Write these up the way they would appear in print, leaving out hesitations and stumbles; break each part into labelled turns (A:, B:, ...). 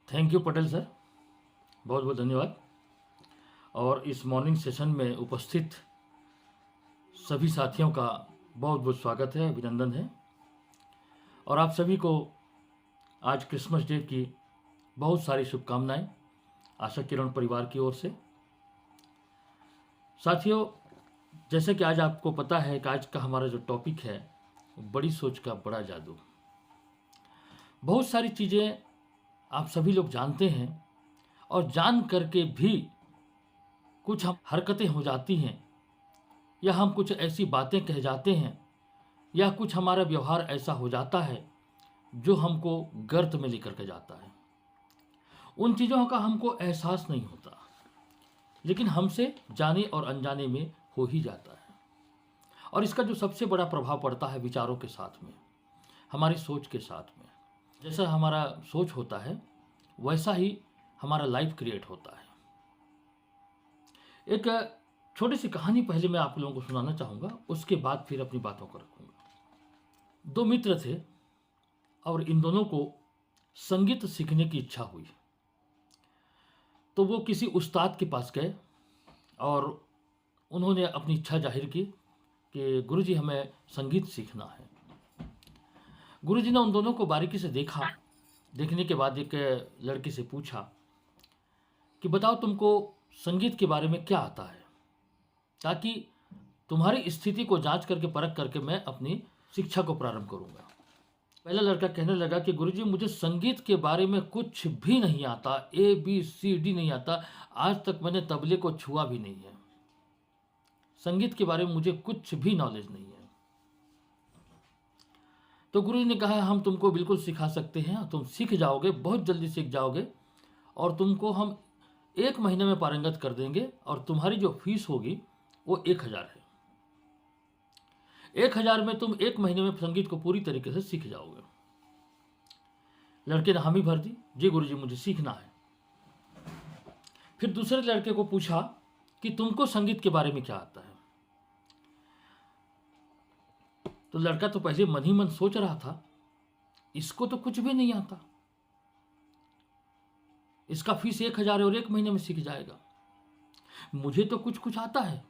A: Thank you Patel sir, बहुत बहुत धन्यवाद। और इस मॉर्निंग सेशन में उपस्थित सभी साथियों का बहुत बहुत स्वागत है, अभिनंदन है। और आप सभी को आज क्रिसमस डे की बहुत सारी शुभकामनाएं आशा किरण परिवार की ओर से। साथियों, जैसे कि आज आपको पता है कि आज का हमारा जो टॉपिक है बड़ी सोच का बड़ा जादू। बहुत सारी चीज़ें आप सभी लोग जानते हैं और जान करके भी कुछ हम हरकतें हो जाती हैं या हम कुछ ऐसी बातें कह जाते हैं या कुछ हमारा व्यवहार ऐसा हो जाता है जो हमको गर्त में लेकर के जाता है। उन चीज़ों का हमको एहसास नहीं होता, लेकिन हमसे जाने और अनजाने में हो ही जाता है। और इसका जो सबसे बड़ा प्रभाव पड़ता है विचारों के साथ में, हमारी सोच के साथ में। जैसा हमारा सोच होता है वैसा ही हमारा लाइफ क्रिएट होता है। एक छोटी सी कहानी पहले मैं आप लोगों को सुनाना चाहूँगा, उसके बाद फिर अपनी बातों को रखूँगा। दो मित्र थे और इन दोनों को संगीत सीखने की इच्छा हुई, तो वो किसी उस्ताद के पास गए और उन्होंने अपनी इच्छा जाहिर की कि गुरुजी हमें संगीत सीखना है। गुरुजी ने उन दोनों को बारीकी से देखा। देखने के बाद एक लड़के से पूछा कि बताओ तुमको संगीत के बारे में क्या आता है, ताकि तुम्हारी स्थिति को जांच करके परख करके मैं अपनी शिक्षा को प्रारंभ करूंगा। पहला लड़का कहने लगा कि गुरुजी मुझे संगीत के बारे में कुछ भी नहीं आता, ABCD नहीं आता, आज तक मैंने तबले को छुआ भी नहीं है। संगीत के बारे में मुझे कुछ भी नॉलेज नहीं है। तो गुरुजी ने कहा हम तुमको बिल्कुल सिखा सकते हैं, तुम सीख जाओगे, बहुत जल्दी सीख जाओगे और तुमको हम 1 महीने में पारंगत कर देंगे और तुम्हारी जो फीस होगी वो 1000 है। 1000 में तुम 1 महीने में संगीत को पूरी तरीके से सीख जाओगे। लड़के ने हामी भर दी, जी गुरुजी मुझे सीखना है। फिर दूसरे लड़के को पूछा कि तुमको संगीत के बारे में क्या आता है। तो लड़का तो पहले मन ही मन सोच रहा था इसको तो कुछ भी नहीं आता, इसका फीस 1000 है और 1 महीने में सीख जाएगा। मुझे तो कुछ कुछ आता है,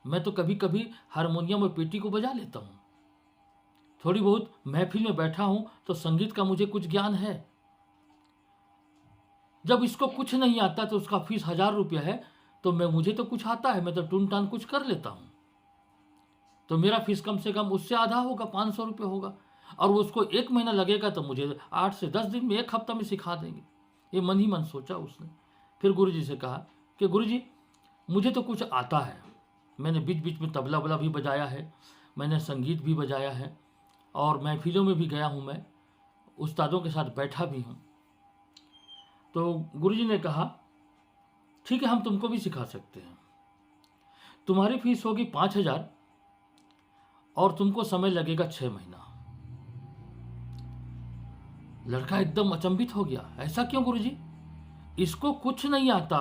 A: मैं तो कभी कभी हारमोनियम और पेटी को बजा लेता हूँ, थोड़ी बहुत महफिल में बैठा हूँ तो संगीत का मुझे कुछ ज्ञान है। जब इसको कुछ नहीं आता तो उसका फीस 1000 रुपया है, तो मुझे तो कुछ आता है, मैं तो टून टान कुछ कर लेता हूँ, तो मेरा फीस कम से कम उससे आधा होगा, 500 रुपये होगा। और उसको 1 महीना लगेगा तो मुझे 8 से 10 दिन में, 1 हफ्ता में सिखा देंगे। ये मन ही मन सोचा उसने। फिर गुरुजी से कहा कि गुरुजी मुझे तो कुछ आता है, मैंने बीच बीच में तबला वबला भी बजाया है, मैंने संगीत भी बजाया है और महफिलों में भी गया हूँ, मैं उस्तादों के साथ बैठा भी हूँ। तो गुरुजी ने कहा ठीक है हम तुमको भी सिखा सकते हैं, तुम्हारी फीस होगी 5000 और तुमको समय लगेगा 6 महीना। लड़का एकदम अचंभित हो गया, ऐसा क्यों गुरुजी, इसको कुछ नहीं आता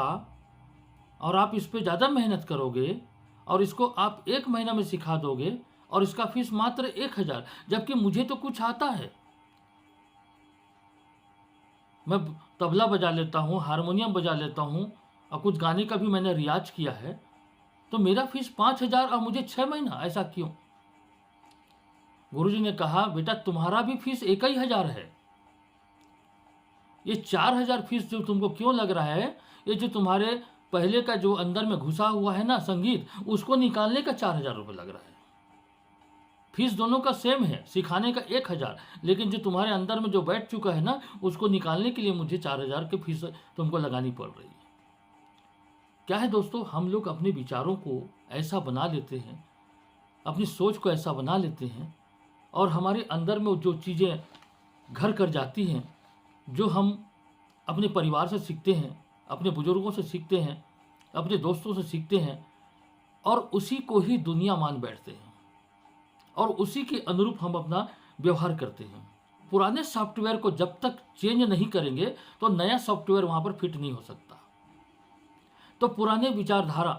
A: और आप इस पे ज़्यादा मेहनत करोगे और इसको आप 1 महीना में सिखा दोगे और इसका फीस मात्र 1000, जबकि मुझे तो कुछ आता है, मैं तबला बजा लेता हूँ, हारमोनियम बजा लेता हूँ और कुछ गाने का भी मैंने रियाज किया है, तो मेरा फीस 5000 और मुझे 6 महीना, ऐसा क्यों। गुरुजी ने कहा बेटा तुम्हारा भी फीस 1000 है, ये 4000 फीस जो तुमको क्यों लग रहा है, ये जो तुम्हारे पहले का जो अंदर में घुसा हुआ है ना संगीत, उसको निकालने का 4000 रुपये लग रहा है। फीस दोनों का सेम है, सिखाने का 1000, लेकिन जो तुम्हारे अंदर में जो बैठ चुका है ना, उसको निकालने के लिए मुझे 4000 की फीस तुमको लगानी पड़ रही है। क्या है दोस्तों, हम लोग अपने विचारों को ऐसा बना लेते हैं, अपनी सोच को ऐसा बना लेते हैं और हमारे अंदर में जो चीज़ें घर कर जाती हैं, जो हम अपने परिवार से सीखते हैं, अपने बुजुर्गों से सीखते हैं, अपने दोस्तों से सीखते हैं और उसी को ही दुनिया मान बैठते हैं और उसी के अनुरूप हम अपना व्यवहार करते हैं। पुराने सॉफ्टवेयर को जब तक चेंज नहीं करेंगे तो नया सॉफ्टवेयर वहाँ पर फिट नहीं हो सकता। तो पुराने विचारधारा,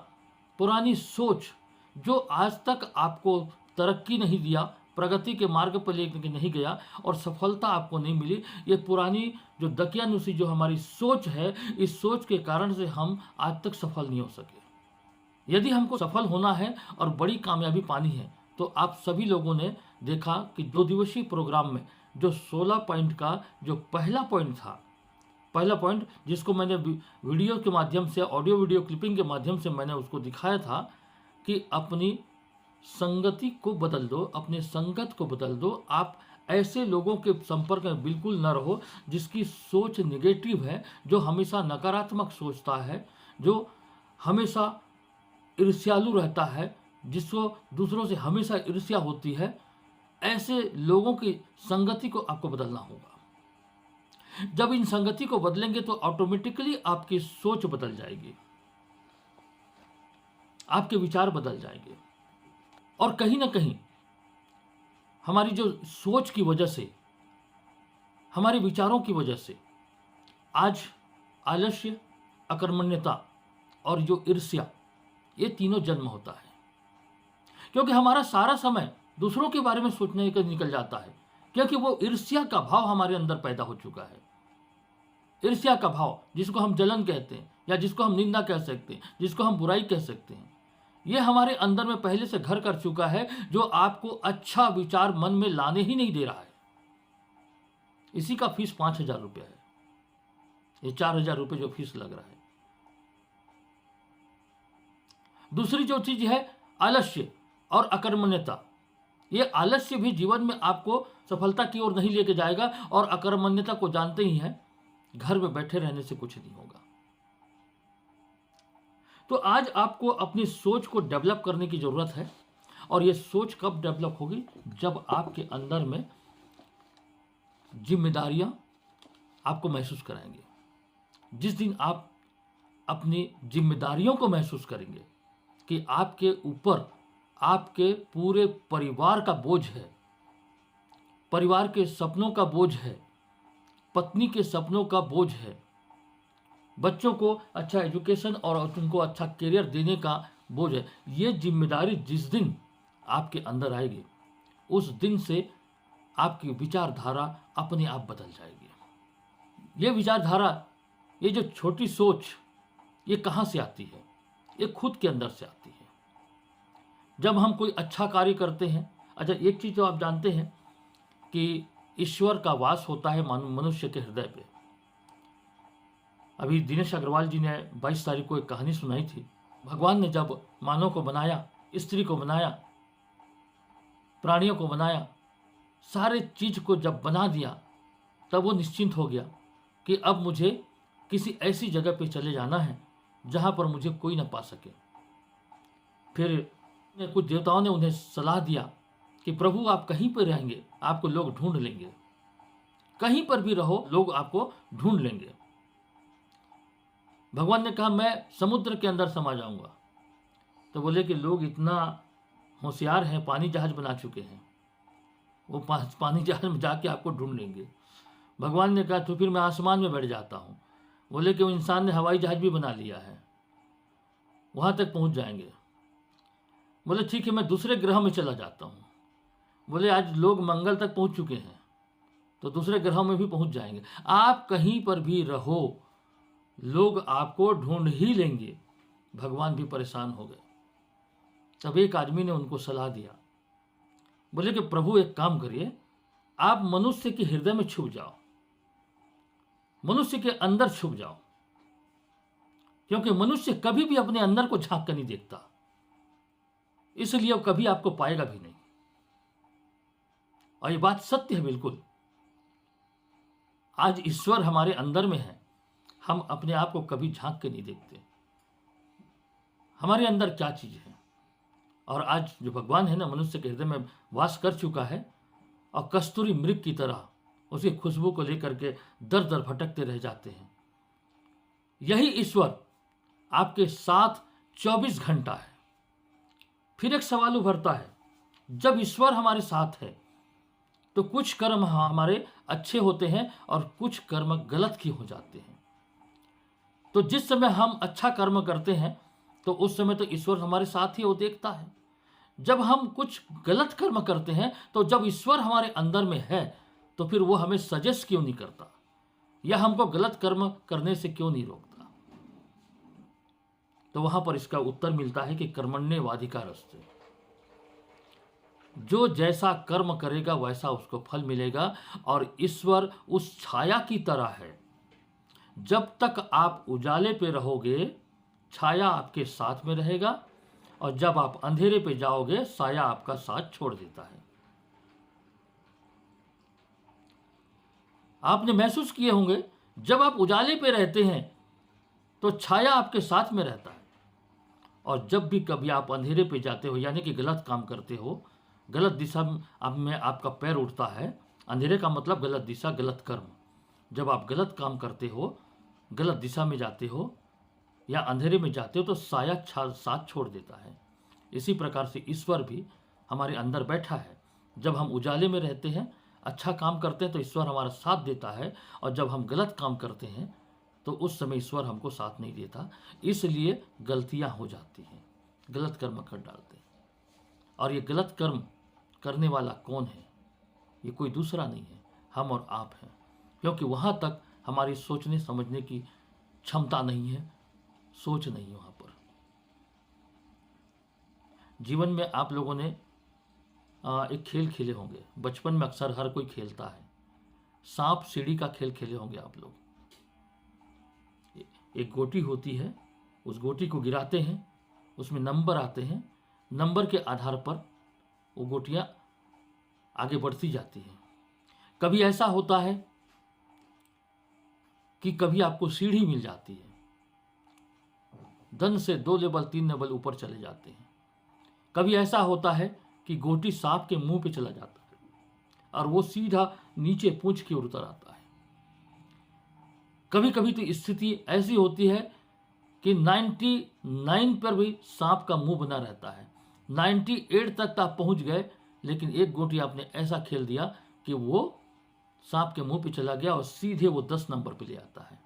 A: पुरानी सोच जो आज तक आपको तरक्की नहीं दिया, प्रगति के मार्ग पर लेकर नहीं गया और सफलता आपको नहीं मिली, ये पुरानी जो दकियानुसी जो हमारी सोच है, इस सोच के कारण से हम आज तक सफल नहीं हो सके। यदि हमको सफल होना है और बड़ी कामयाबी पानी है तो आप सभी लोगों ने देखा कि 2 दिवसीय प्रोग्राम में जो 16 पॉइंट का जो पहला पॉइंट था, पहला पॉइंट जिसको मैंने वीडियो के माध्यम से, ऑडियो वीडियो क्लिपिंग के माध्यम से मैंने उसको दिखाया था कि अपनी संगति को बदल दो, अपनी संगत को बदल दो। आप ऐसे लोगों के संपर्क में बिल्कुल न रहो जिसकी सोच नेगेटिव है, जो हमेशा नकारात्मक सोचता है, जो हमेशा ईर्ष्यालु रहता है, जिसको दूसरों से हमेशा ईर्ष्या होती है। ऐसे लोगों की संगति को आपको बदलना होगा। जब इन संगति को बदलेंगे तो ऑटोमेटिकली आपकी सोच बदल जाएगी, आपके विचार बदल जाएंगे और कहीं ना कहीं हमारी जो सोच की वजह से, हमारे विचारों की वजह से आज आलस्य, अकर्मण्यता और जो ईर्ष्या, ये तीनों जन्म होता है। क्योंकि हमारा सारा समय दूसरों के बारे में सोचने का निकल जाता है, क्योंकि वो ईर्ष्या का भाव हमारे अंदर पैदा हो चुका है। ईर्ष्या का भाव, जिसको हम जलन कहते हैं या जिसको हम निंदा कह सकते हैं, जिसको हम बुराई कह सकते हैं, ये हमारे अंदर में पहले से घर कर चुका है, जो आपको अच्छा विचार मन में लाने ही नहीं दे रहा है। इसी का फीस 5,000 रुपये है, ये 4,000 रुपये जो फीस लग रहा है। दूसरी जो चीज है आलस्य और अकर्मण्यता, ये आलस्य भी जीवन में आपको सफलता की ओर नहीं लेके जाएगा और अकर्मण्यता को जानते ही हैं, घर में बैठे रहने से कुछ नहीं होगा। तो आज आपको अपनी सोच को डेवलप करने की जरूरत है। और ये सोच कब डेवलप होगी? जब आपके अंदर में जिम्मेदारियां आपको महसूस कराएंगे। जिस दिन आप अपनी जिम्मेदारियों को महसूस करेंगे कि आपके ऊपर आपके पूरे परिवार का बोझ है, परिवार के सपनों का बोझ है, पत्नी के सपनों का बोझ है, बच्चों को अच्छा एजुकेशन और उनको अच्छा करियर देने का बोझ है, ये जिम्मेदारी जिस दिन आपके अंदर आएगी, उस दिन से आपकी विचारधारा अपने आप बदल जाएगी। ये विचारधारा, ये जो छोटी सोच, ये कहाँ से आती है? ये खुद के अंदर से आती है। जब हम कोई अच्छा कार्य करते हैं, अच्छा एक चीज़ तो आप जानते हैं कि ईश्वर का वास होता है मनुष्य के हृदय पे। अभी दिनेश अग्रवाल जी ने 22 तारीख को एक कहानी सुनाई थी। भगवान ने जब मानव को बनाया, स्त्री को बनाया, प्राणियों को बनाया, सारे चीज को जब बना दिया, तब वो निश्चिंत हो गया कि अब मुझे किसी ऐसी जगह पे चले जाना है जहाँ पर मुझे कोई न पा सके। फिर कुछ देवताओं ने उन्हें सलाह दिया कि प्रभु आप कहीं पर रहेंगे, आपको लोग ढूंढ लेंगे, कहीं पर भी रहो लोग आपको ढूंढ लेंगे। भगवान ने कहा मैं समुद्र के अंदर समा जाऊंगा। तो बोले कि लोग इतना होशियार हैं, पानी जहाज बना चुके हैं, वो पानी जहाज में जाके आपको ढूंढ लेंगे। भगवान ने कहा तो फिर मैं आसमान में बैठ जाता हूँ। बोले कि वो इंसान ने हवाई जहाज भी बना लिया है, वहाँ तक पहुँच जाएंगे। बोले ठीक है मैं दूसरे ग्रह में चला जाता हूँ। बोले आज लोग मंगल तक पहुँच चुके हैं, तो दूसरे ग्रहों में भी पहुँच जाएंगे। आप कहीं पर भी रहो, लोग आपको ढूंढ ही लेंगे। भगवान भी परेशान हो गए। तब एक आदमी ने उनको सलाह दिया, बोले कि प्रभु एक काम करिए, आप मनुष्य के हृदय में छुप जाओ, मनुष्य के अंदर छुप जाओ, क्योंकि मनुष्य कभी भी अपने अंदर को झांक कर नहीं देखता, इसलिए वो कभी आपको पाएगा भी नहीं। और ये बात सत्य है बिल्कुल। आज ईश्वर हमारे अंदर में है, हम अपने आप को कभी झांक के नहीं देखते हमारे अंदर क्या चीज है। और आज जो भगवान है ना, मनुष्य के हृदय में वास कर चुका है और कस्तूरी मृग की तरह उसकी खुशबू को लेकर के दर दर भटकते रह जाते हैं। यही ईश्वर आपके साथ 24 घंटा है। फिर एक सवाल उभरता है, जब ईश्वर हमारे साथ है तो कुछ कर्म हमारे अच्छे होते हैं और कुछ कर्म गलत की हो जाते हैं। तो जिस समय हम अच्छा कर्म करते हैं तो उस समय तो ईश्वर हमारे साथ ही वो देखता है। जब हम कुछ गलत कर्म करते हैं तो जब ईश्वर हमारे अंदर में है तो फिर वो हमें सजेस्ट क्यों नहीं करता या हमको गलत कर्म करने से क्यों नहीं रोकता? तो वहां पर इसका उत्तर मिलता है कि कर्मण्येवाधिकारस्ते, जो जैसा कर्म करेगा वैसा उसको फल मिलेगा। और ईश्वर उस छाया की तरह है, जब तक आप उजाले पे रहोगे छाया आपके साथ में रहेगा, और जब आप अंधेरे पे जाओगे साया आपका साथ छोड़ देता है। आपने महसूस किए होंगे, जब आप उजाले पे रहते हैं तो छाया आपके साथ में रहता है, और जब भी कभी आप अंधेरे पे जाते हो यानी कि गलत काम करते हो, गलत दिशा में आपका पैर उठता है, अंधेरे का मतलब गलत दिशा, गलत कर्म। जब आप गलत काम करते हो, गलत दिशा में जाते हो या अंधेरे में जाते हो तो साया साथ छोड़ देता है। इसी प्रकार से ईश्वर भी हमारे अंदर बैठा है। जब हम उजाले में रहते हैं, अच्छा काम करते हैं तो ईश्वर हमारा साथ देता है, और जब हम गलत काम करते हैं तो उस समय ईश्वर हमको साथ नहीं देता। इसलिए गलतियां हो जाती हैं, गलत कर्म कर डालते हैं। और ये गलत कर्म करने वाला कौन है? ये कोई दूसरा नहीं है, हम और आप हैं, क्योंकि वहाँ तक हमारी सोचने समझने की क्षमता नहीं है, सोच नहीं है वहाँ पर। जीवन में आप लोगों ने एक खेल खेले होंगे, बचपन में अक्सर हर कोई खेलता है, सांप सीढ़ी का खेल खेले होंगे आप लोग। एक गोटी होती है, उस गोटी को गिराते हैं, उसमें नंबर आते हैं, नंबर के आधार पर वो गोटियां आगे बढ़ती जाती हैं। कभी ऐसा होता है कि कभी आपको सीढ़ी मिल जाती है, दन से 2 लेवल 3 लेवल ऊपर चले जाते हैं। कभी ऐसा होता है कि गोटी सांप के मुंह पे चला जाता है और वो सीधा नीचे पूंछ के उतर आता है। कभी कभी तो स्थिति ऐसी होती है कि 99 पर भी सांप का मुंह बना रहता है, 98 तक आप पहुंच गए, लेकिन एक गोटी आपने ऐसा खेल दिया कि वो सांप के मुंह पे चला गया और सीधे वो 10 नंबर पे ले आता है।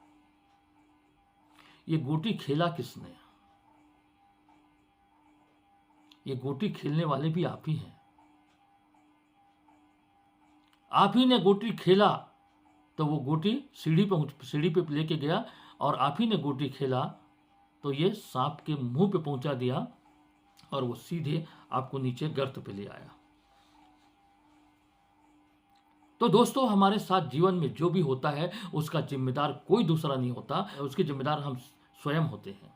A: ये गोटी खेला किसने? ये गोटी खेलने वाले भी आप ही हैं। आप ही ने गोटी खेला तो वो गोटी सीढ़ी पे लेके गया, और आप ही ने गोटी खेला तो ये सांप के मुंह पे पहुंचा दिया और वो सीधे आपको नीचे गर्त पे ले आया। तो दोस्तों, हमारे साथ जीवन में जो भी होता है उसका जिम्मेदार कोई दूसरा नहीं होता, उसके जिम्मेदार हम स्वयं होते हैं।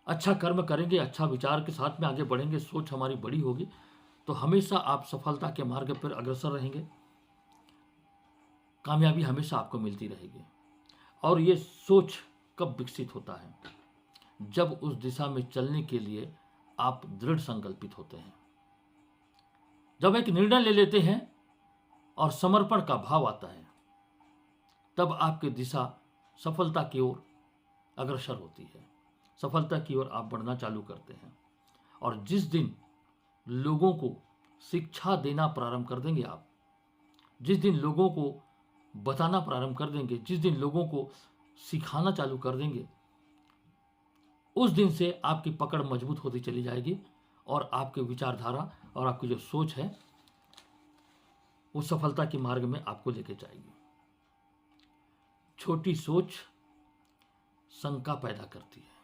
A: अच्छा कर्म करेंगे, अच्छा विचार के साथ में आगे बढ़ेंगे, सोच हमारी बड़ी होगी तो हमेशा आप सफलता के मार्ग पर अग्रसर रहेंगे, कामयाबी हमेशा आपको मिलती रहेगी। और ये सोच कब विकसित होता है? जब उस दिशा में चलने के लिए आप दृढ़ संकल्पित होते हैं, जब एक निर्णय ले लेते हैं और समर्पण का भाव आता है, तब आपकी दिशा सफलता की ओर अग्रसर होती है, सफलता की ओर आप बढ़ना चालू करते हैं। और जिस दिन लोगों को शिक्षा देना प्रारंभ कर देंगे आप, जिस दिन लोगों को बताना प्रारंभ कर देंगे, जिस दिन लोगों को सिखाना चालू कर देंगे, उस दिन से आपकी पकड़ मजबूत होती चली जाएगी और आपकी विचारधारा और आपकी जो सोच है वो सफलता के मार्ग में आपको लेके जाएगी। छोटी सोच शंका पैदा करती है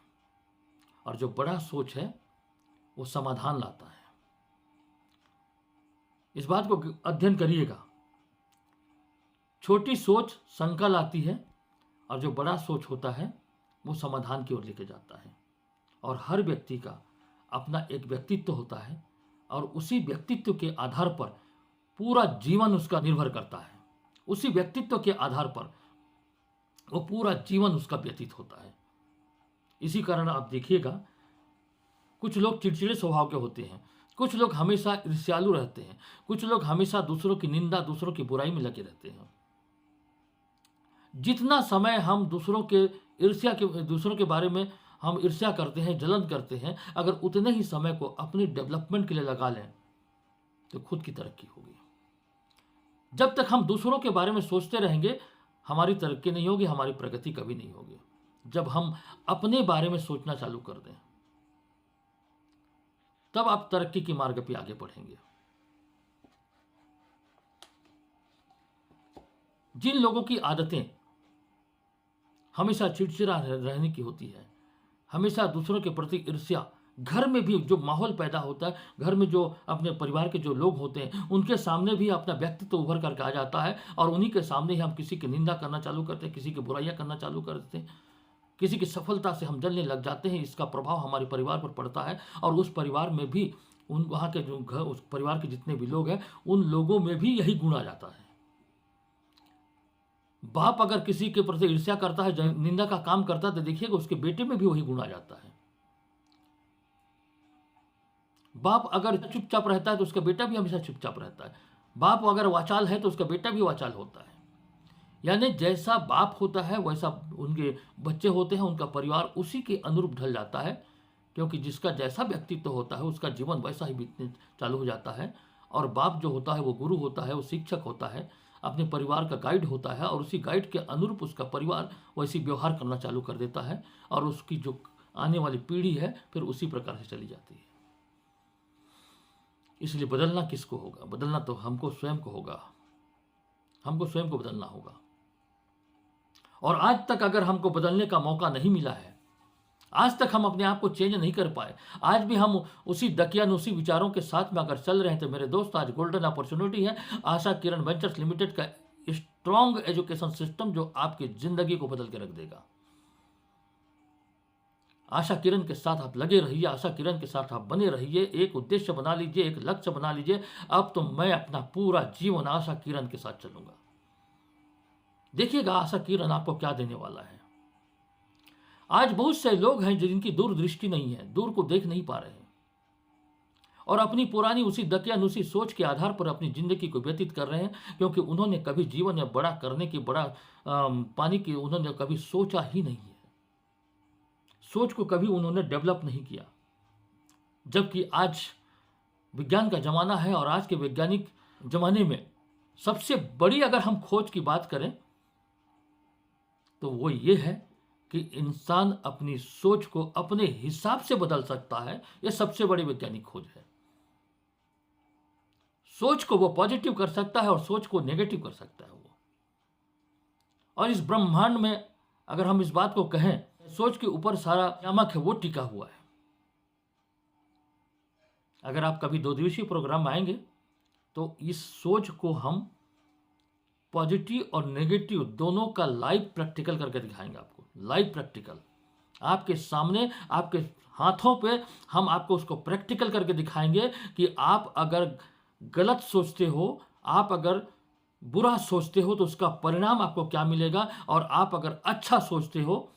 A: और जो बड़ा सोच है वो समाधान लाता है। इस बात को अध्ययन करिएगा। छोटी सोच शंका लाती है और जो बड़ा सोच होता है वो समाधान की ओर लेके जाता है। और हर व्यक्ति का अपना एक व्यक्तित्व होता है और उसी व्यक्तित्व के आधार पर पूरा जीवन उसका निर्भर करता है। उसी व्यक्तित्व के आधार पर वो पूरा जीवन उसका व्यतीत होता है। इसी कारण आप देखिएगा, कुछ लोग चिड़चिड़े स्वभाव के होते हैं, कुछ लोग हमेशा ईर्ष्यालु रहते हैं, कुछ लोग हमेशा दूसरों की निंदा, दूसरों की बुराई में लगे रहते हैं। जितना समय हम दूसरों के बारे में हम ईर्ष्या करते हैं, जलन करते हैं, अगर उतने ही समय को अपनी डेवलपमेंट के लिए लगा लें तो खुद की तरक्की होगी। जब तक हम दूसरों के बारे में सोचते रहेंगे, हमारी तरक्की नहीं होगी, हमारी प्रगति कभी नहीं होगी। जब हम अपने बारे में सोचना चालू कर दें, तब आप तरक्की के मार्ग पे आगे बढ़ेंगे। जिन लोगों की आदतें हमेशा चिड़चिड़ा रहने की होती है, हमेशा दूसरों के प्रति ईर्ष्या, घर में भी जो माहौल पैदा होता है, घर में जो अपने परिवार के जो लोग होते हैं उनके सामने भी अपना व्यक्तित्व उभर करके आ जाता है, और उन्हीं के सामने ही हम किसी की निंदा करना चालू करते हैं, किसी की बुराइयां करना चालू कर देते हैं, किसी की सफलता से हम जलने लग जाते हैं। इसका प्रभाव हमारे परिवार पर पड़ता है, और उस परिवार में भी उन वहाँ के जो घर, उस परिवार के जितने भी लोग हैं उन लोगों में भी यही गुण आ जाता है। बाप अगर किसी के प्रति ईर्ष्या करता है, निंदा का काम करता है, तो देखिएगा उसके बेटे में भी वही गुण आ जाता है। बाप अगर चुपचाप रहता है तो उसका बेटा भी हमेशा चुपचाप रहता है। बाप अगर वाचाल है तो उसका बेटा भी वाचाल होता है। यानी जैसा बाप होता है वैसा उनके बच्चे होते हैं, उनका परिवार उसी के अनुरूप ढल जाता है, क्योंकि जिसका जैसा व्यक्तित्व होता है उसका जीवन वैसा ही बीतने चालू हो जाता है। और बाप जो होता है वो गुरु होता है, वो शिक्षक होता है, अपने परिवार का गाइड होता है, और उसी गाइड के अनुरूप उसका परिवार वैसी व्यवहार करना चालू कर देता है, और उसकी जो आने वाली पीढ़ी है फिर उसी प्रकार से चली जाती है। इसलिए बदलना किसको होगा? बदलना तो हमको स्वयं को होगा, हमको स्वयं को बदलना होगा। और आज तक अगर हमको बदलने का मौका नहीं मिला है, आज तक हम अपने आप को चेंज नहीं कर पाए, आज भी हम उसी दकियानुसी विचारों के साथ में अगर चल रहे हैं, तो मेरे दोस्त आज गोल्डन अपॉर्चुनिटी है आशा किरण वेंचर्स लिमिटेड का स्ट्रॉन्ग एजुकेशन सिस्टम जो आपकी जिंदगी को बदल के रख देगा। आशा किरण के साथ आप लगे रहिए, आशा किरण के साथ आप बने रहिए, एक उद्देश्य बना लीजिए, एक लक्ष्य बना लीजिए, अब तो मैं अपना पूरा जीवन आशा किरण के साथ चलूंगा। देखिएगा आशा किरण आपको क्या देने वाला है। आज बहुत से लोग हैं जिनकी दूरदृष्टि नहीं है, दूर को देख नहीं पा रहे हैं, और अपनी पुरानी उसी दकियानुसी सोच के आधार पर अपनी जिंदगी को व्यतीत कर रहे हैं, क्योंकि उन्होंने कभी जीवन में बड़ा करने की, बड़ा पाने की उन्होंने कभी सोचा ही नहीं है। सोच को कभी उन्होंने डेवलप नहीं किया। जबकि आज विज्ञान का जमाना है, और आज के वैज्ञानिक जमाने में सबसे बड़ी अगर हम खोज की बात करें तो वो ये है कि इंसान अपनी सोच को अपने हिसाब से बदल सकता है। यह सबसे बड़ी वैज्ञानिक खोज है। सोच को वो पॉजिटिव कर सकता है और सोच को नेगेटिव कर सकता है वो। और इस ब्रह्मांड में अगर हम इस बात को कहें, सोच के ऊपर सारा नियामक है वो टिका हुआ है। अगर आप कभी 2 दिवसीय प्रोग्राम में आएंगे तो इस सोच को हम पॉजिटिव और नेगेटिव दोनों का लाइव प्रैक्टिकल करके दिखाएंगे आपको। लाइव प्रैक्टिकल आपके सामने, आपके हाथों पे हम आपको उसको प्रैक्टिकल करके दिखाएंगे कि आप अगर गलत सोचते हो, आप अगर बुरा सोचते हो तो उसका परिणाम आपको क्या मिलेगा, और आप अगर अच्छा सोचते हो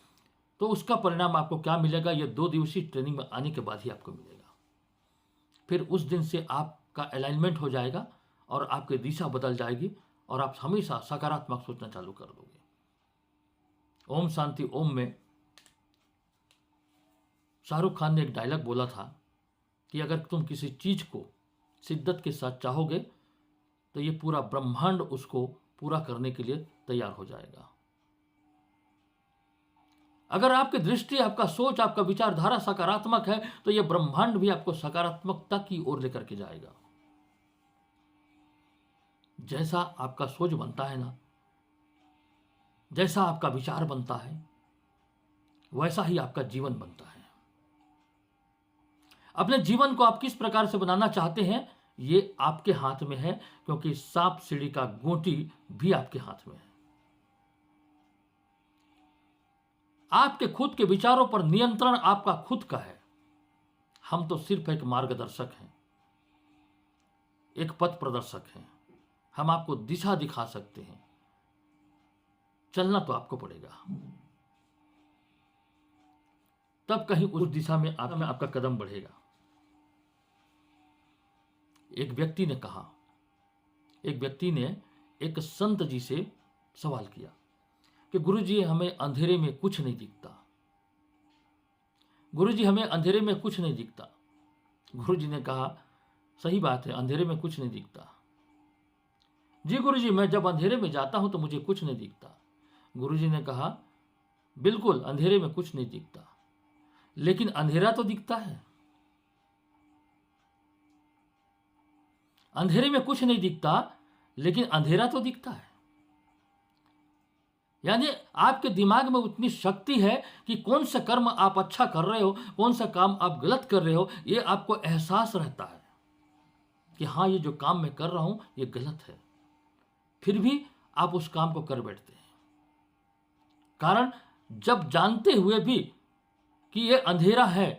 A: तो उसका परिणाम आपको क्या मिलेगा। यह 2 दिवसीय ट्रेनिंग में आने के बाद ही आपको मिलेगा। फिर उस दिन से आपका अलाइनमेंट हो जाएगा और आपकी दिशा बदल जाएगी, और आप हमेशा सकारात्मक सोचना चालू कर दोगे। ओम शांति ओम में शाहरुख खान ने एक डायलॉग बोला था कि अगर तुम किसी चीज को शिद्दत के साथ चाहोगे तो ये पूरा ब्रह्मांड उसको पूरा करने के लिए तैयार हो जाएगा। अगर आपकी दृष्टि, आपका सोच, आपका विचारधारा सकारात्मक है तो यह ब्रह्मांड भी आपको सकारात्मकता की ओर लेकर के जाएगा। जैसा आपका सोच बनता है ना, जैसा आपका विचार बनता है, वैसा ही आपका जीवन बनता है। अपने जीवन को आप किस प्रकार से बनाना चाहते हैं ये आपके हाथ में है, क्योंकि सांप सीढ़ी का गोटी भी आपके हाथ में है। आपके खुद के विचारों पर नियंत्रण आपका खुद का है। हम तो सिर्फ एक मार्गदर्शक हैं, एक पथ प्रदर्शक हैं। हम आपको दिशा दिखा सकते हैं, चलना तो आपको पड़ेगा, तब कहीं उस दिशा में आपका कदम बढ़ेगा। एक व्यक्ति ने कहा, एक व्यक्ति ने एक संत जी से सवाल किया कि गुरुजी हमें अंधेरे में कुछ नहीं दिखता, गुरुजी हमें अंधेरे में कुछ नहीं दिखता। गुरुजी ने कहा सही बात है, अंधेरे में कुछ नहीं दिखता। जी गुरुजी, मैं जब अंधेरे में जाता हूं तो मुझे कुछ नहीं दिखता। गुरुजी ने कहा बिल्कुल अंधेरे में कुछ नहीं दिखता, लेकिन अंधेरा तो दिखता है। अंधेरे में कुछ नहीं दिखता, लेकिन अंधेरा तो दिखता है। यानी आपके दिमाग में उतनी शक्ति है कि कौन सा कर्म आप अच्छा कर रहे हो, कौन सा काम आप गलत कर रहे हो, ये आपको एहसास रहता है कि हाँ, ये जो काम मैं कर रहा हूं ये गलत है। फिर भी आप उस काम को कर बैठते हैं। कारण जब जानते हुए भी कि ये अंधेरा है,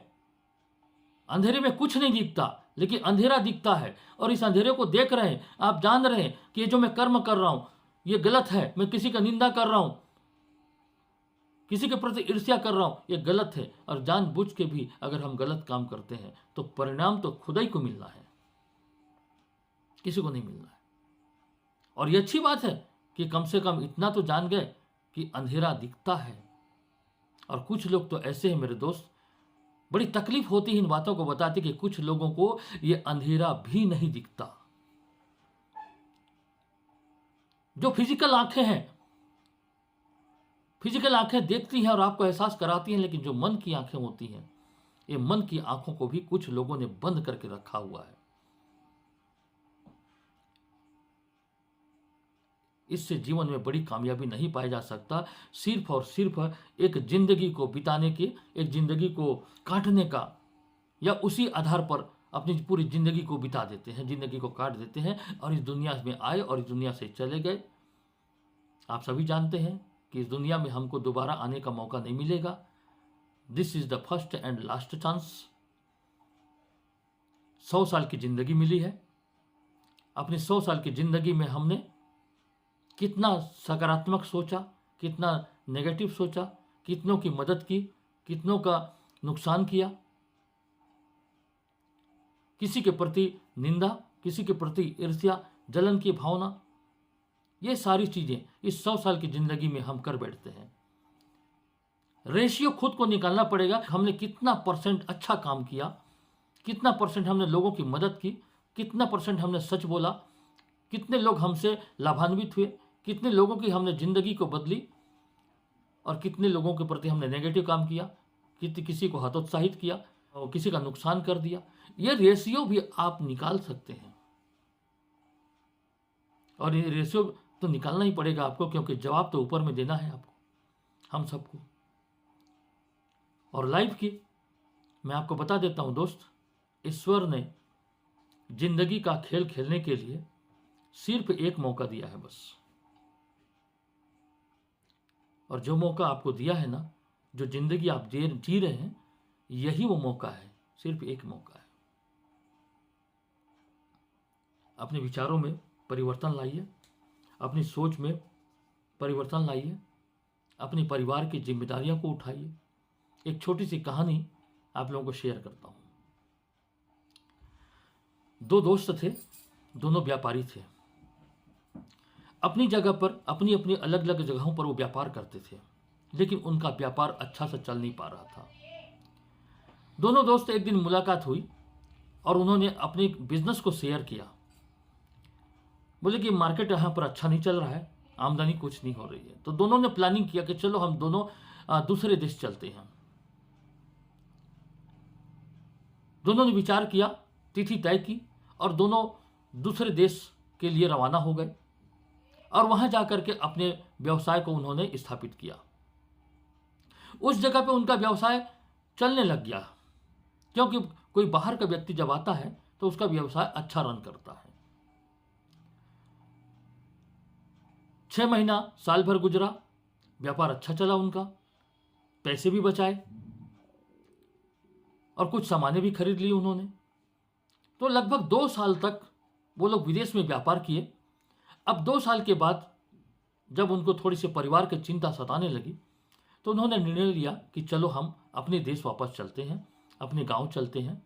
A: अंधेरे में कुछ नहीं दिखता, लेकिन अंधेरा दिखता है, और इस अंधेरे को देख रहे हैं, आप जान रहे हैं कि ये जो मैं कर्म कर रहा हूं ये गलत है, मैं किसी का निंदा कर रहा हूं, किसी के प्रति ईर्ष्या कर रहा हूं, ये गलत है, और जानबूझ के भी अगर हम गलत काम करते हैं तो परिणाम तो खुदा ही को मिलना है, किसी को नहीं मिलना है। और ये अच्छी बात है कि कम से कम इतना तो जान गए कि अंधेरा दिखता है। और कुछ लोग तो ऐसे हैं मेरे दोस्त, बड़ी तकलीफ होती है इन बातों को बताते कि कुछ लोगों को ये अंधेरा भी नहीं दिखता। जो फिजिकल आंखें हैं, फिजिकल आंखें देखती हैं और आपको एहसास कराती हैं, लेकिन जो मन की आंखें होती हैं, ये मन की आंखों को भी कुछ लोगों ने बंद करके रखा हुआ है। इससे जीवन में बड़ी कामयाबी नहीं पाया जा सकता। सिर्फ और सिर्फ एक जिंदगी को बिताने की, एक जिंदगी को काटने का, या उसी आधार पर अपनी पूरी जिंदगी को बिता देते हैं, जिंदगी को काट देते हैं और इस दुनिया में आए और इस दुनिया से चले गए। आप सभी जानते हैं कि इस दुनिया में हमको दोबारा आने का मौका नहीं मिलेगा। This is the first and last chance. 100 साल की जिंदगी मिली है। अपनी 100 साल की जिंदगी में हमने कितना सकारात्मक सोचा, कितना नेगेटिव सोचा, कितनों की मदद की, कितनों का नुकसान किया, किसी के प्रति निंदा, किसी के प्रति ईर्ष्या, जलन की भावना, ये सारी चीजें इस 100 साल की जिंदगी में हम कर बैठते हैं। रेशियो खुद को निकालना पड़ेगा, हमने कितना परसेंट अच्छा काम किया, कितना परसेंट हमने लोगों की मदद की, कितना परसेंट हमने सच बोला, कितने लोग हमसे लाभान्वित हुए, कितने लोगों की हमने जिंदगी को बदली, और कितने लोगों के प्रति हमने नेगेटिव काम किया, किसी को हतोत्साहित किया और किसी का नुकसान कर दिया। ये रेशियो भी आप निकाल सकते हैं, और ये रेशियो तो निकालना ही पड़ेगा आपको, क्योंकि जवाब तो ऊपर में देना है आपको, हम सबको। और लाइफ की मैं आपको बता देता हूं दोस्त, ईश्वर ने जिंदगी का खेल खेलने के लिए सिर्फ एक मौका दिया है बस। और जो मौका आपको दिया है ना, जो जिंदगी आप जी रहे हैं, यही वो मौका है, सिर्फ एक मौका है। अपने विचारों में परिवर्तन लाइए, अपनी सोच में परिवर्तन लाइए, अपने परिवार की जिम्मेदारियों को उठाइए। एक छोटी सी कहानी आप लोगों को शेयर करता हूं। दो दोस्त थे, दोनों व्यापारी थे। अपनी जगह पर, अपनी अपनी अलग अलग जगहों पर वो व्यापार करते थे, लेकिन उनका व्यापार अच्छा से चल नहीं पा रहा था। दोनों दोस्त एक दिन मुलाकात हुई और उन्होंने अपने बिजनेस को शेयर किया। बोले कि मार्केट यहाँ पर अच्छा नहीं चल रहा है, आमदनी कुछ नहीं हो रही है। तो दोनों ने प्लानिंग किया कि चलो हम दोनों दूसरे देश चलते हैं। दोनों ने विचार किया, तिथि तय की और दोनों दूसरे देश के लिए रवाना हो गए और वहां जाकर के अपने व्यवसाय को उन्होंने स्थापित किया। उस जगह पे उनका व्यवसाय चलने लग गया, क्योंकि कोई बाहर का व्यक्ति जब आता है तो उसका व्यवसाय अच्छा रन करता है। 6 महीना, साल भर गुजरा, व्यापार अच्छा चला उनका, पैसे भी बचाए और कुछ सामानें भी खरीद ली उन्होंने। तो लगभग 2 साल तक वो लोग विदेश में व्यापार किए। अब 2 साल के बाद जब उनको थोड़ी सी परिवार की चिंता सताने लगी, तो उन्होंने निर्णय लिया कि चलो हम अपने देश वापस चलते हैं, अपने गांव चलते हैं,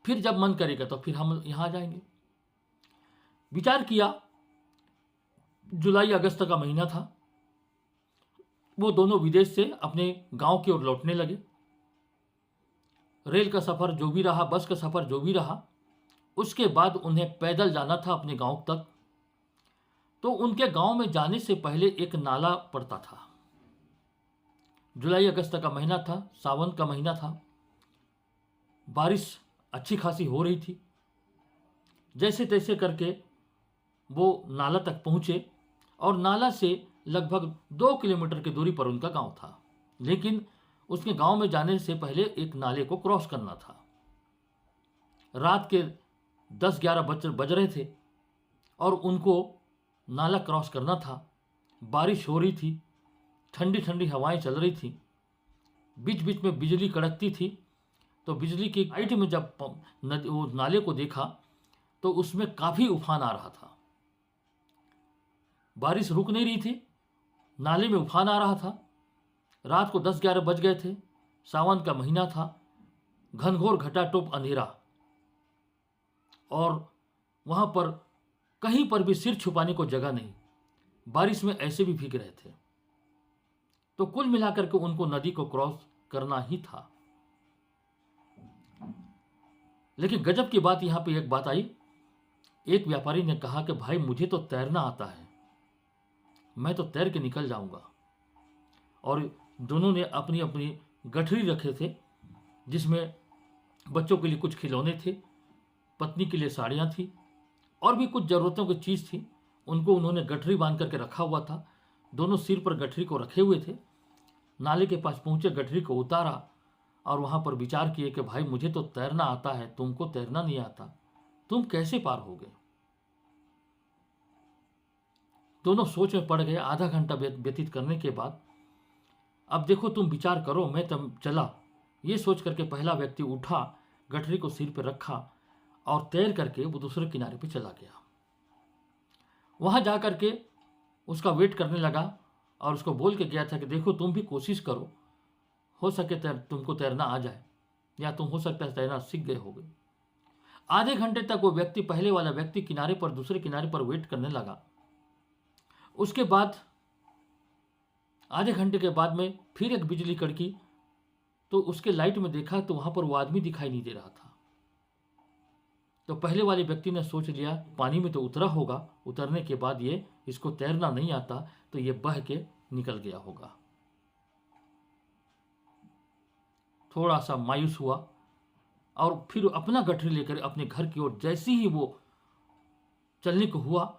A: फिर जब मन करेगा तो फिर हम यहां आ जाएंगे। विचार किया, जुलाई अगस्त का महीना था। वो दोनों विदेश से अपने गांव की ओर लौटने लगे। रेल का सफर जो भी रहा, बस का सफर जो भी रहा, उसके बाद उन्हें पैदल जाना था अपने गांव तक। तो उनके गांव में जाने से पहले एक नाला पड़ता था। जुलाई अगस्त का महीना था, सावन का महीना था, बारिश अच्छी खासी हो रही थी। जैसे तैसे करके वो नाला तक पहुंचे और नाला से लगभग 2 किलोमीटर की दूरी पर उनका गांव था। लेकिन उसके गांव में जाने से पहले एक नाले को क्रॉस करना था। रात के 10-11 बज रहे थे और उनको नाला क्रॉस करना था। बारिश हो रही थी, ठंडी ठंडी हवाएं चल रही थी, बीच बीच में बिजली कड़कती थी। तो बिजली की लाइट में जब वो नाले को देखा तो उसमें काफ़ी उफान आ रहा था। बारिश रुक नहीं रही थी, नाले में उफान आ रहा था। रात को 10-11 बज गए थे, सावन का महीना था, घनघोर घटाटोप अंधेरा, और वहाँ पर कहीं पर भी सिर छुपाने को जगह नहीं। बारिश में ऐसे भी भीग रहे थे। तो कुल मिलाकर के उनको नदी को क्रॉस करना ही था। लेकिन गजब की बात यहाँ पे एक बात आई। एक व्यापारी ने कहा कि भाई मुझे तो तैरना आता है, मैं तो तैर के निकल जाऊंगा। और दोनों ने अपनी अपनी गठरी रखे थे जिसमें बच्चों के लिए कुछ खिलौने थे, पत्नी के लिए साड़ियाँ थी और भी कुछ ज़रूरतों की चीज़ थी। उनको उन्होंने गठरी बांध करके रखा हुआ था। दोनों सिर पर गठरी को रखे हुए थे। नाले के पास पहुँचे, गठरी को उतारा और वहाँ पर विचार किए कि भाई मुझे तो तैरना आता है, तुमको तैरना नहीं आता, तुम कैसे पार होगे। दोनों सोच में पड़ गए। आधा घंटा व्यतीत करने के बाद अब देखो तुम विचार करो, मैं तुम चला। ये सोच करके पहला व्यक्ति उठा, गठरी को सिर पर रखा और तैर करके वो दूसरे किनारे पे चला गया। वहाँ जा करके उसका वेट करने लगा और उसको बोल के गया था कि देखो तुम भी कोशिश करो, हो सके तुमको तैरना आ जाए, या तुम हो सकता है तैरना सीख गए होगे। आधे घंटे तक वो व्यक्ति, पहले वाला व्यक्ति किनारे पर, दूसरे किनारे पर वेट करने लगा। उसके बाद आधे घंटे के बाद में फिर एक बिजली कड़की तो उसके लाइट में देखा तो वहां पर वो आदमी दिखाई नहीं दे रहा था। तो पहले वाले व्यक्ति ने सोच लिया पानी में तो उतरा होगा, उतरने के बाद ये इसको तैरना नहीं आता तो ये बह के निकल गया होगा। थोड़ा सा मायूस हुआ और फिर अपना गठरी लेकर अपने घर की ओर जैसे ही वो चलने को हुआ,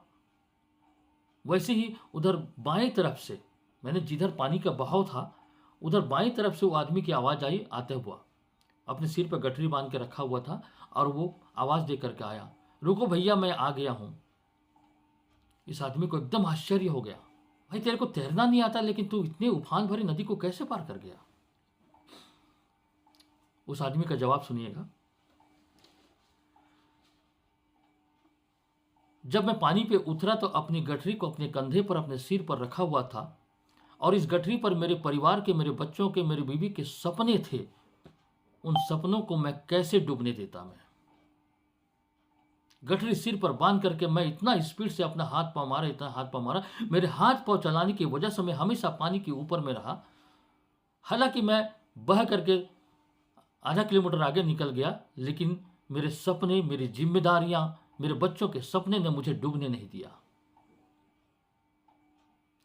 A: वैसे ही उधर बाएं तरफ से, मैंने जिधर पानी का बहाव था उधर बाएं तरफ से वो आदमी की आवाज़ आई आते हुआ। अपने सिर पर गठरी बांध के रखा हुआ था और वो आवाज़ दे करके आया, रुको भैया मैं आ गया हूँ। इस आदमी को एकदम आश्चर्य हो गया, भाई तेरे को तैरना नहीं आता लेकिन तू इतने उफान भरी नदी को कैसे पार कर गया। उस आदमी का जवाब सुनिएगा। जब मैं पानी पे उतरा तो अपनी गठरी को अपने कंधे पर, अपने सिर पर रखा हुआ था और इस गठरी पर मेरे परिवार के, मेरे बच्चों के, मेरी बीवी के सपने थे। उन सपनों को मैं कैसे डूबने देता। मैं गठरी सिर पर बांध करके मैं इतना स्पीड से अपना हाथ पांव मारा, इतना हाथ पांव मारा, मेरे हाथ पांव चलाने की वजह से मैं हमेशा पानी के ऊपर में रहा। हालांकि मैं बह करके आधा किलोमीटर आगे निकल गया, लेकिन मेरे सपने, मेरी जिम्मेदारियां, मेरे बच्चों के सपने ने मुझे डूबने नहीं दिया।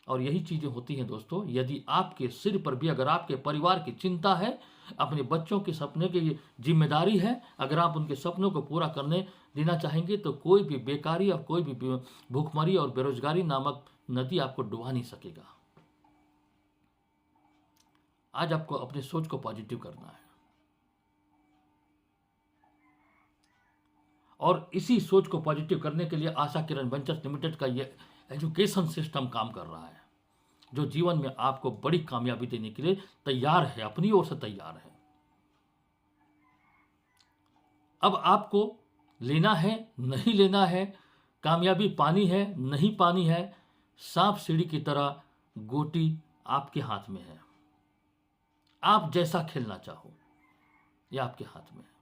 A: और यही चीजें होती हैं दोस्तों, यदि आपके सिर पर भी अगर आपके परिवार की चिंता है, अपने बच्चों के सपने की जिम्मेदारी है, अगर आप उनके सपनों को पूरा करने देना चाहेंगे तो कोई भी बेकारी और कोई भी भूखमरी और बेरोजगारी नामक नदी आपको डुबा नहीं सकेगा। आज आपको अपनी सोच को पॉजिटिव करना है और इसी सोच को पॉजिटिव करने के लिए आशा किरण वेंचर्स लिमिटेड का ये एजुकेशन सिस्टम काम कर रहा है, जो जीवन में आपको बड़ी कामयाबी देने के लिए तैयार है, अपनी ओर से तैयार है। अब आपको लेना है, नहीं लेना है, कामयाबी पानी है, नहीं पानी है, सांप सीढ़ी की तरह गोटी आपके हाथ में है। आप जैसा खेलना चाहो यह आपके हाथ में है।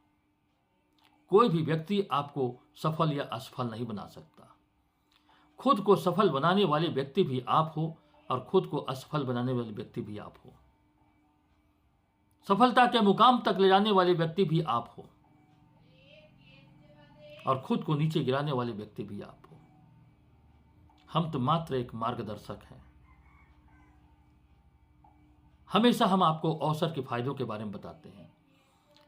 A: कोई भी व्यक्ति आपको सफल या असफल नहीं बना सकता। खुद को सफल बनाने वाले व्यक्ति भी आप हो और खुद को असफल बनाने वाले व्यक्ति भी आप हो। सफलता के मुकाम तक ले जाने वाले व्यक्ति भी आप हो और खुद को नीचे गिराने वाले व्यक्ति भी आप हो। हम तो मात्र एक मार्गदर्शक हैं। हमेशा हम आपको अवसर के फायदों के बारे में बताते हैं।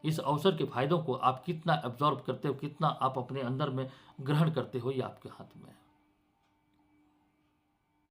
A: इस अवसर के फायदों को आप कितना एब्जॉर्ब करते हो, कितना आप अपने अंदर में ग्रहण करते हो, ये आपके हाथ में है।